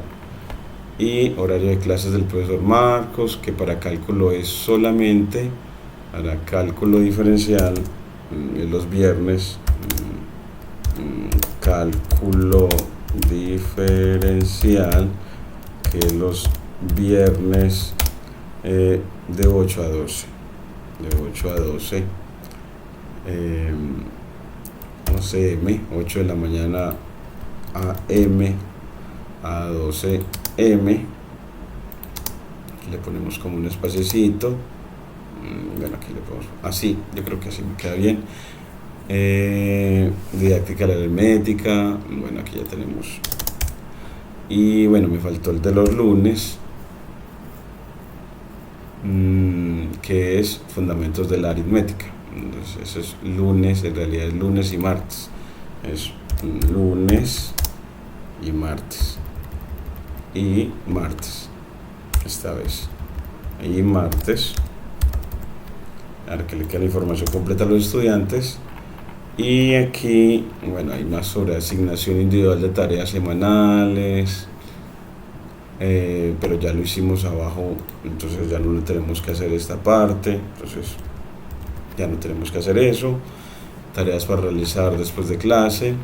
Y horario de clases del profesor Marcos, que para cálculo es solamente para cálculo diferencial los viernes. Cálculo diferencial, que los viernes de 8 a 12. De 8 a 12. 11 m, 8 de la mañana AM a 12 m. Aquí le ponemos como un espaciecito. Bueno, aquí le ponemos así, yo creo que así me queda bien. Didáctica aritmética, bueno, aquí ya tenemos. Y bueno, me faltó el de los lunes, que es fundamentos de la aritmética. Entonces eso es lunes, en realidad es lunes y martes, es lunes y martes esta vez, y martes. Ahora que le queda la información completa a los estudiantes. Y aquí, bueno, hay más sobre asignación individual de tareas semanales, pero ya lo hicimos abajo, entonces ya no le tenemos que hacer esta parte, entonces ya no tenemos que hacer eso. Tareas para realizar después de clase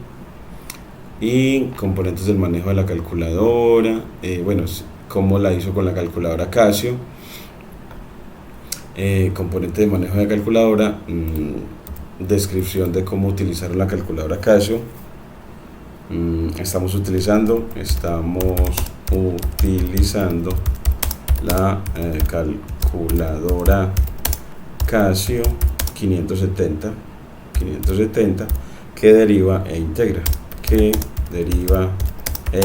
y componentes del manejo de la calculadora. Bueno, cómo la hizo con la calculadora Casio. Componente de manejo de la calculadora, descripción de cómo utilizar la calculadora Casio. Estamos utilizando la calculadora Casio 570 que deriva e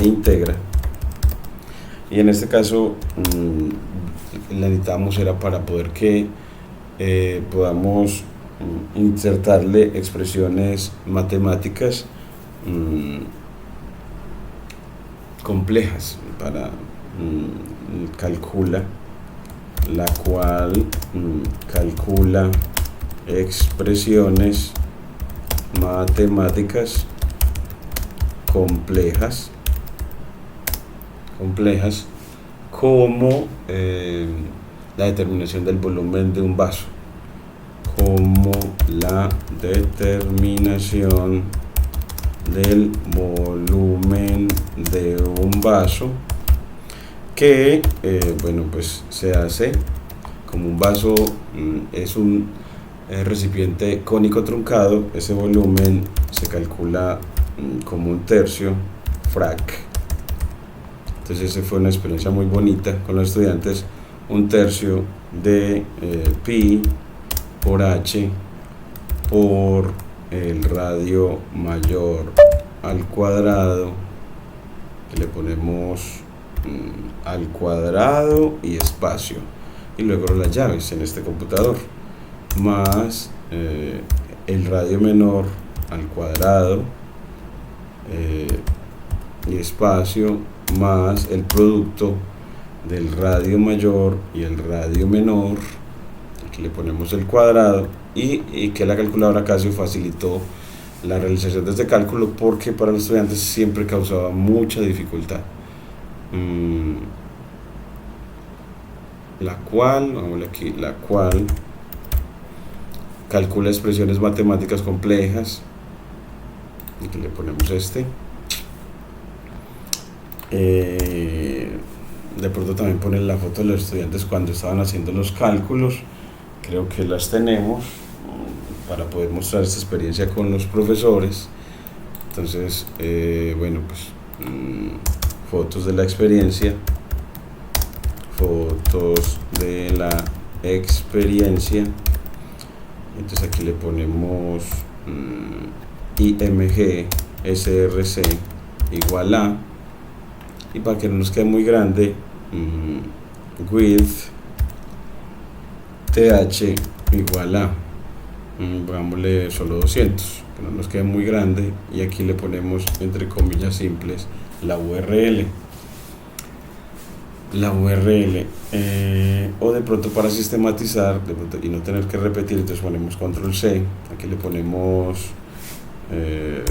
integra, y en este caso la necesitamos era para poder que podamos insertarle expresiones matemáticas complejas para calcula, la cual calcula expresiones matemáticas complejas como la determinación del volumen de un vaso, que bueno, pues se hace como un vaso, es un recipiente cónico truncado. Ese volumen se calcula como un tercio frac. Entonces esa fue una experiencia muy bonita con los estudiantes, 1/3 de pi por h por el radio mayor al cuadrado, que le ponemos al cuadrado y espacio, y luego las llaves en este computador, más el radio menor al cuadrado y espacio, más el producto del radio mayor y el radio menor. Aquí le ponemos el cuadrado, y que la calculadora Casio facilitó la realización de este cálculo porque para los estudiantes siempre causaba mucha dificultad. La cual, vamos aquí, la cual calcula expresiones matemáticas complejas. Aquí le ponemos este. De pronto también ponen la foto de los estudiantes cuando estaban haciendo los cálculos. Creo que las tenemos para poder mostrar esta experiencia con los profesores. Entonces, bueno, pues fotos de la experiencia, fotos de la experiencia. Entonces aquí le ponemos IMG SRC igual a, y para que no nos quede muy grande, width TH igual a, pongámosle solo 200, que no nos quede muy grande, y aquí le ponemos entre comillas simples la URL. O de pronto para sistematizar y no tener que repetir, entonces ponemos control C, aquí le ponemos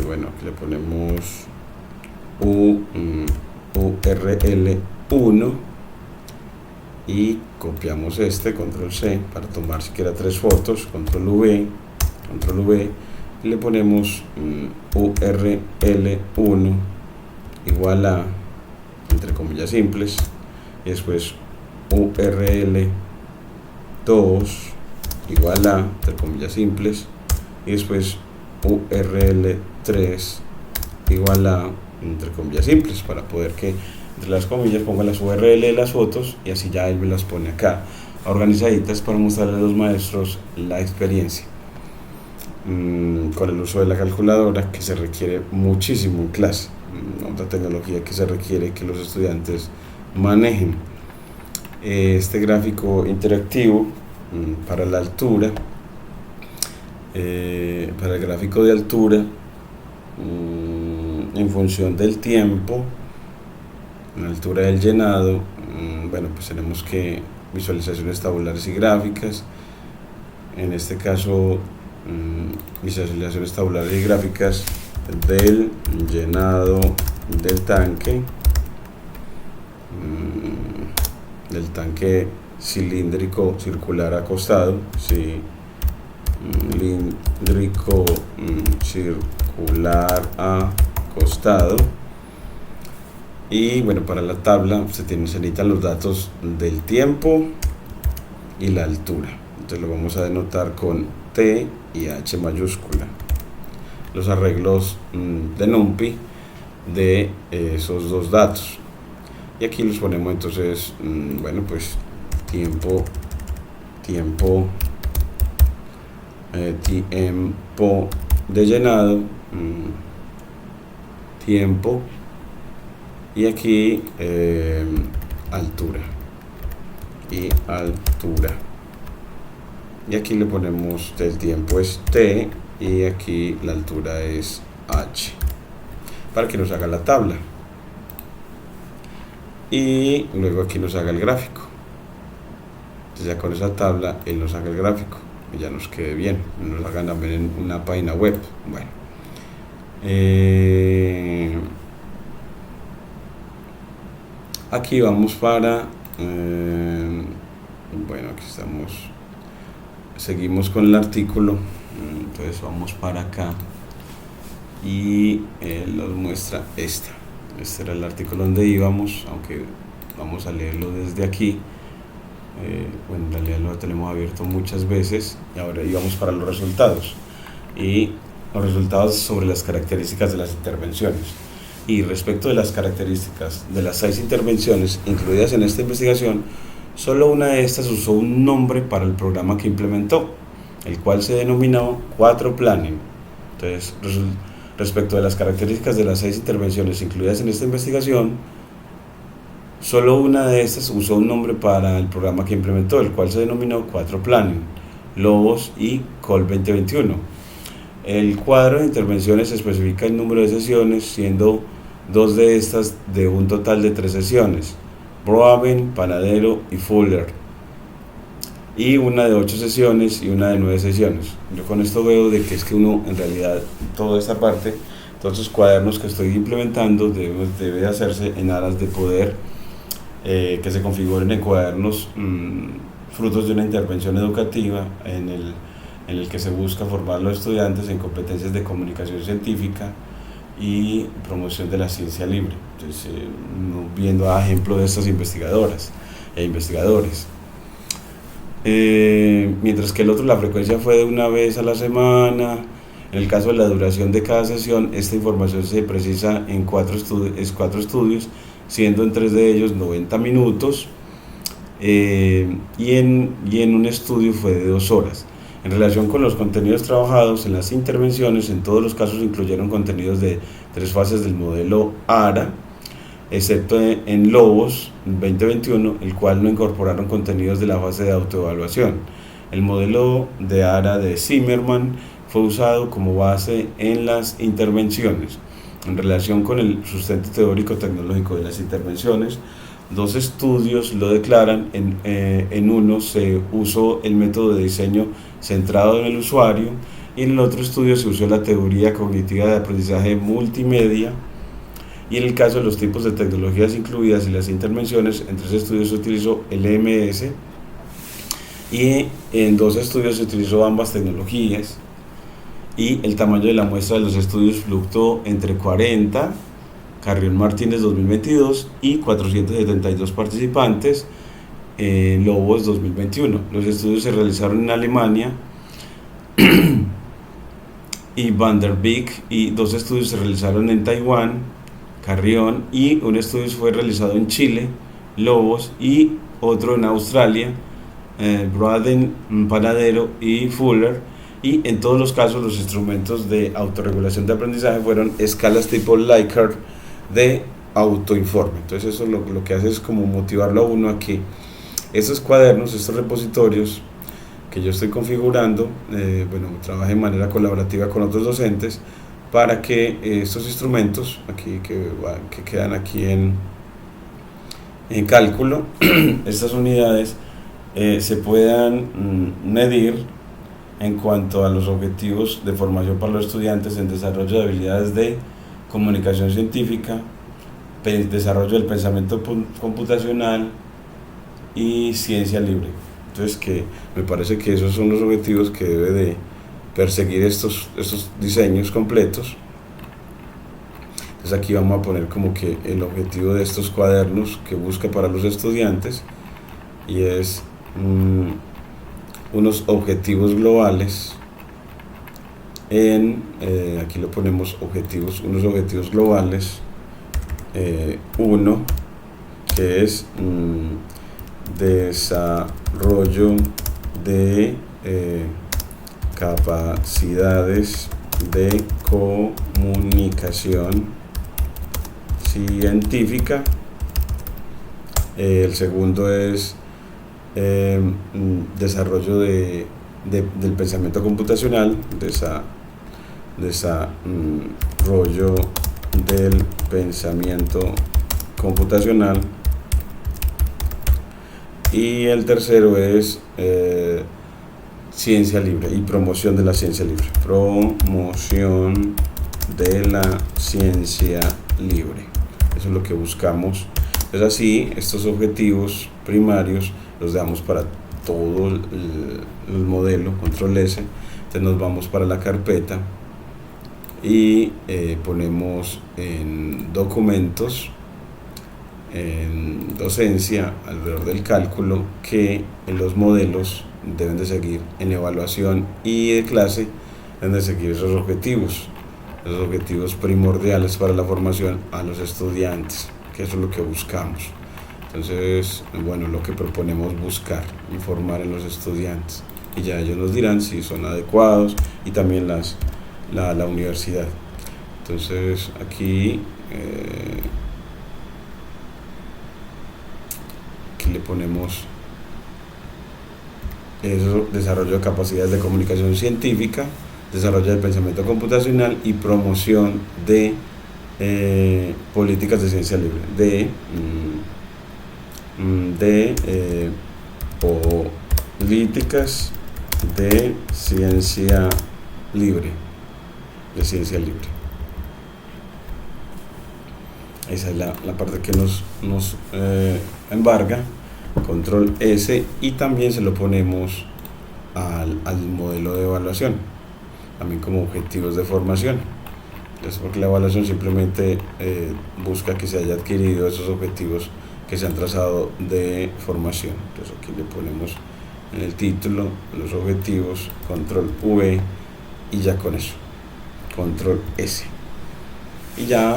bueno, aquí le ponemos URL1 y copiamos este, control C, para tomar siquiera 3 fotos, control V, y le ponemos URL1 igual a, entre comillas simples, y después URL2 igual a, entre comillas simples, y después URL3 igual a, entre comillas simples, para poder que entre las comillas ponga las URL de las fotos, y así ya él me las pone acá organizaditas para mostrarle a los maestros la experiencia con el uso de la calculadora, que se requiere muchísimo en clase. Otra tecnología que se requiere que los estudiantes manejen. Este gráfico interactivo para la altura, para el gráfico de altura, en función del tiempo, la altura del llenado, bueno, pues tenemos que visualizaciones tabulares y gráficas. En este caso, visualizaciones tabulares y gráficas del llenado del tanque cilíndrico circular acostado, cilíndrico circular acostado. Y bueno, para la tabla se necesitan los datos del tiempo y la altura, entonces lo vamos a denotar con T y H mayúscula, los arreglos de NumPy de esos dos datos. Y aquí los ponemos entonces, bueno, pues tiempo de llenado, tiempo, y aquí altura y altura. Y aquí le ponemos, el tiempo es T y aquí la altura es H, para que nos haga la tabla. Y luego aquí nos haga el gráfico. Entonces ya con esa tabla él nos haga el gráfico y ya nos quede bien, nos hagan también en una página web. Bueno, aquí vamos para bueno, aquí estamos, seguimos con el artículo. Entonces vamos para acá y nos muestra este era el artículo donde íbamos, aunque vamos a leerlo desde aquí. Bueno, en realidad lo tenemos abierto muchas veces, y ahora íbamos para los resultados, y los resultados sobre las características de las intervenciones. Y respecto de las características de las 6 intervenciones incluidas en esta investigación, Solo una de estas usó un nombre para el programa que implementó, el cual se denominó 4 Planning. Entonces, respecto de las características de las 6 intervenciones incluidas en esta investigación, solo una de estas usó un nombre para el programa que implementó, el cual se denominó 4 Planning, Lobos y Col 2021. El cuadro de intervenciones especifica el número de sesiones, siendo 2 de estas de un total de 3 sesiones, Broaven, Panadero y Fuller, y una de 8 sesiones y una de 9 sesiones. Yo con esto veo de que es que uno, en realidad, toda esta parte, todos estos cuadernos que estoy implementando debe hacerse en aras de poder que se configuren en cuadernos frutos de una intervención educativa en el que se busca formar a los estudiantes en competencias de comunicación científica y promoción de la ciencia libre. Entonces, viendo a ejemplo de estas investigadoras e investigadores. Mientras que el otro, la frecuencia fue de una vez a la semana. En el caso de la duración de cada sesión, esta información se precisa en 4 estudios, siendo en 3 de ellos 90 minutos, y en un estudio fue de 2 horas. En relación con los contenidos trabajados en las intervenciones, en todos los casos incluyeron contenidos de 3 fases del modelo ARA, excepto en Lobos 2021, el cual no incorporaron contenidos de la fase de autoevaluación. El modelo de ARA de Zimmerman fue usado como base en las intervenciones. En relación con el sustento teórico tecnológico de las intervenciones, 2 estudios lo declaran. En uno se usó el método de diseño centrado en el usuario, y en el otro estudio se usó la teoría cognitiva de aprendizaje multimedia. Y en el caso de los tipos de tecnologías incluidas y las intervenciones, en 3 estudios se utilizó el LMS, y en 2 estudios se utilizó ambas tecnologías, y el tamaño de la muestra de los estudios fluctuó entre 40, Carrión Martínez 2022, y 472 participantes, Lobos 2021. Los estudios se realizaron en Alemania y Van der Beek, y 2 estudios se realizaron en Taiwán, Carrión, y un estudio fue realizado en Chile, Lobos, y otro en Australia, Broaden, Panadero y Fuller. Y en todos los casos los instrumentos de autorregulación de aprendizaje fueron escalas tipo Likert de autoinforme. Entonces eso lo que hace es como motivarlo a uno a que estos cuadernos, estos repositorios que yo estoy configurando, trabaje de manera colaborativa con otros docentes para que estos instrumentos aquí que quedan aquí en cálculo, estas unidades se puedan medir en cuanto a los objetivos de formación para los estudiantes en desarrollo de habilidades de comunicación científica, desarrollo del pensamiento computacional y ciencia libre. Entonces, que me parece que esos son los objetivos que debe de perseguir estos diseños completos. Entonces aquí vamos a poner como que el objetivo de estos cuadernos que busca para los estudiantes, y es unos objetivos globales aquí lo ponemos unos objetivos globales, uno que es desarrollo de capacidades de comunicación científica. El segundo es desarrollo del pensamiento computacional, desarrollo del pensamiento computacional. Y el tercero es ciencia libre y promoción de la ciencia libre. Promoción de la ciencia libre. Eso es lo que buscamos. Es así, estos objetivos primarios los damos para todo el modelo, control S. Entonces nos vamos para la carpeta y ponemos en documentos, en docencia, alrededor del cálculo, que los modelos deben de seguir en evaluación y de clase, deben de seguir esos objetivos primordiales para la formación a los estudiantes, que eso es lo que buscamos. Entonces, bueno, lo que proponemos buscar, informar en los estudiantes, y ya ellos nos dirán si son adecuados, y también la universidad. Entonces aquí le ponemos eso: desarrollo de capacidades de comunicación científica, desarrollo del pensamiento computacional y promoción de políticas de ciencia libre, políticas de ciencia libre, Esa es la parte que nos embarga. Control S, y también se lo ponemos al modelo de evaluación, también como objetivos de formación. Entonces, porque la evaluación simplemente busca que se haya adquirido esos objetivos que se han trazado de formación. Entonces aquí le ponemos en el título los objetivos, control V, y ya con eso, control S. Y ya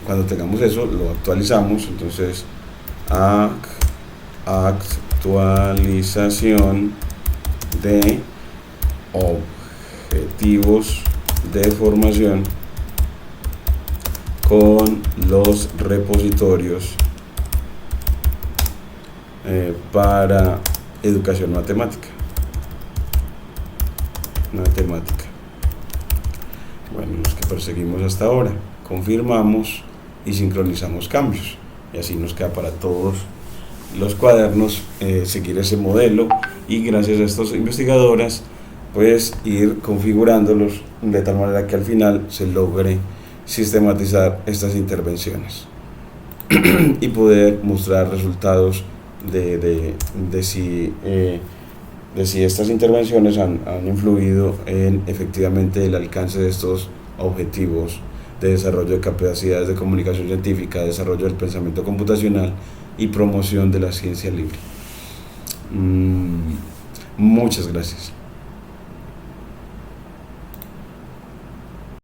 cuando tengamos eso lo actualizamos. Entonces, actualización de objetivos de formación con los repositorios para educación matemática. Bueno, los que perseguimos hasta ahora. Confirmamos y sincronizamos cambios, y así nos queda para todos los cuadernos seguir ese modelo, y gracias a estas investigadoras pues ir configurándolos de tal manera que al final se logre sistematizar estas intervenciones y poder mostrar resultados de si estas intervenciones han influido en efectivamente el alcance de estos objetivos de desarrollo de capacidades de comunicación científica, desarrollo del pensamiento computacional y promoción de la ciencia libre. Muchas gracias.